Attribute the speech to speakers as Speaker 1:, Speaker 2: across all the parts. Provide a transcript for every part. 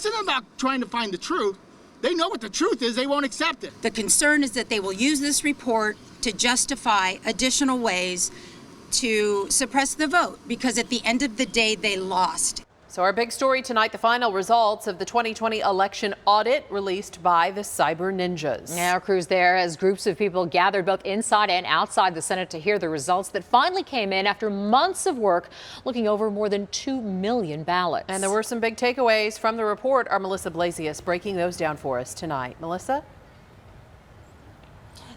Speaker 1: This isn't about trying to find the truth. They know what the truth is. They won't accept it.
Speaker 2: The concern is that they will use this report to justify additional ways to suppress the vote, because at the end of the day, they lost.
Speaker 3: So our big story tonight, the final results of the 2020 election audit released by the Cyber Ninjas.
Speaker 4: Our crew's there as groups of people gathered both inside and outside the Senate to hear the results that finally came in after months of work looking over more than 2 million ballots.
Speaker 3: And there were some big takeaways from the report. Our Melissa Blasius breaking those down for us tonight. Melissa?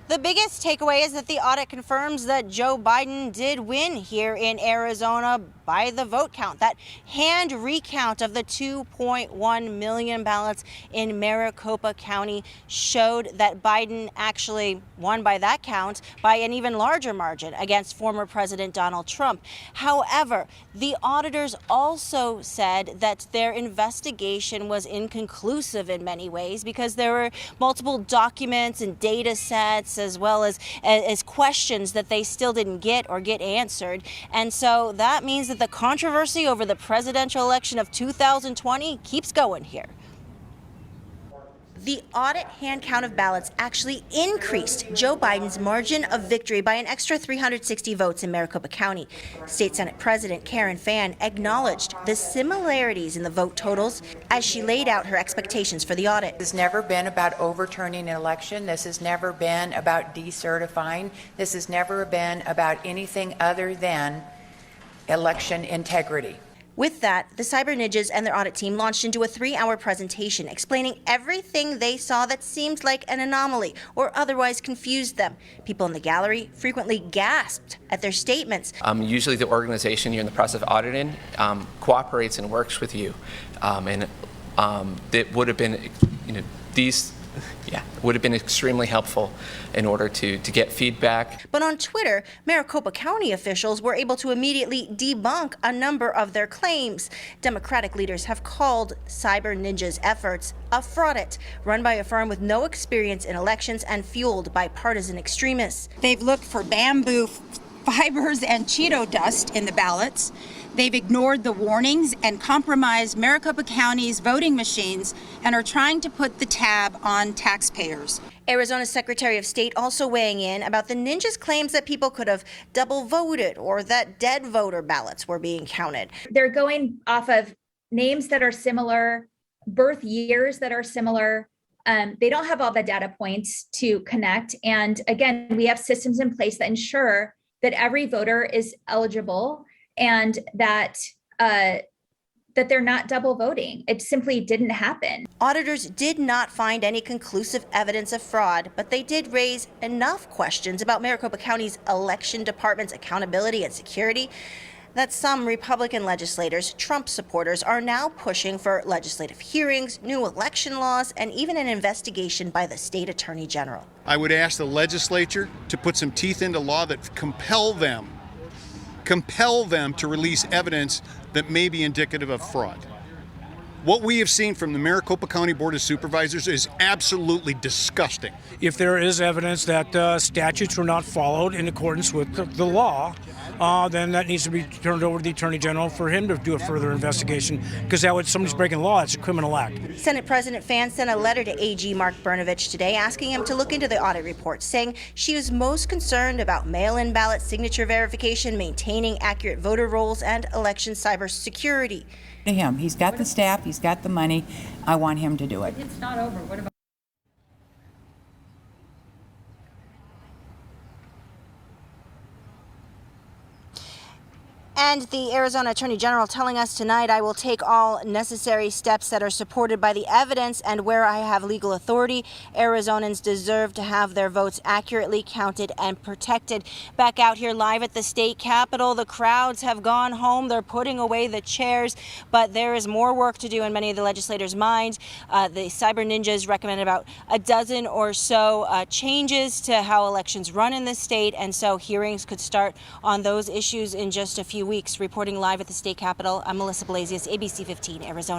Speaker 5: The biggest takeaway is that the audit confirms that Joe Biden did win here in Arizona by the vote count. That hand recount of the 2.1 million ballots in Maricopa County showed that Biden actually won by that count by an even larger margin against former President Donald Trump. However, the auditors also said that their investigation was inconclusive in many ways because there were multiple documents and data sets as well as questions that they still didn't get or get answered. And so that means that the controversy over the presidential election of 2020 keeps going here. The audit hand count of ballots actually increased Joe Biden's margin of victory by an extra 360 votes in Maricopa County. State Senate President Karen Fann acknowledged the similarities in the vote totals as she laid out her expectations for the audit.
Speaker 6: This has never been about overturning an election. This has never been about decertifying. This has never been about anything other than election integrity.
Speaker 5: With that, the Cyber Ninjas and their audit team launched into a 3-hour presentation explaining everything they saw that seemed like an anomaly or otherwise confused them. People in the gallery frequently gasped at their statements.
Speaker 7: Usually the organization you're in the process of auditing cooperates and works with you. It would have been, would have been extremely helpful in order to get feedback.
Speaker 5: But on Twitter, Maricopa County officials were able to immediately debunk a number of their claims. Democratic leaders have called Cyber Ninjas' efforts a fraudit, run by a firm with no experience in elections and fueled by partisan extremists.
Speaker 2: They've looked for bamboo fibers and Cheeto dust in the ballots. They've ignored the warnings and compromised Maricopa County's voting machines and are trying to put the tab on taxpayers.
Speaker 5: Arizona's Secretary of State also weighing in about the Ninjas' claims that people could have double voted or that dead voter ballots were being counted.
Speaker 8: They're going off of names that are similar, birth years that are similar. They don't have all the data points to connect. And again, we have systems in place that ensure that every voter is eligible and that they're not double voting. It simply didn't happen.
Speaker 5: Auditors did not find any conclusive evidence of fraud, but they did raise enough questions about Maricopa County's election department's accountability and security that some Republican legislators, Trump supporters, are now pushing for legislative hearings, new election laws, and even an investigation by the state attorney general.
Speaker 9: I would ask the legislature to put some teeth into law that compel them to release evidence that may be indicative of fraud. What we have seen from the Maricopa County Board of Supervisors is absolutely disgusting.
Speaker 10: If there is evidence that statutes were not followed in accordance with the law, then that needs to be turned over to the Attorney General for him to do a further investigation, because somebody's breaking the law, it's a criminal act.
Speaker 5: Senate President Fann sent a letter to AG Mark Brnovich today asking him to look into the audit report, saying she was most concerned about mail-in ballot signature verification, maintaining accurate voter rolls, and election cybersecurity.
Speaker 11: To him, he's got the staff, he's got the money. I want him to do it.
Speaker 8: It's not over. What about?
Speaker 5: And the Arizona Attorney General telling us tonight, I will take all necessary steps that are supported by the evidence, and where I have legal authority, Arizonans deserve to have their votes accurately counted and protected. Back out here live at the state capitol, the crowds have gone home. They're putting away the chairs, but there is more work to do in many of the legislators' minds. The Cyber Ninjas recommend about a dozen or so changes to how elections run in the state, and so hearings could start on those issues in just a few weeks. Reporting live at the state capitol, I'm Melissa Blasius, ABC 15, Arizona.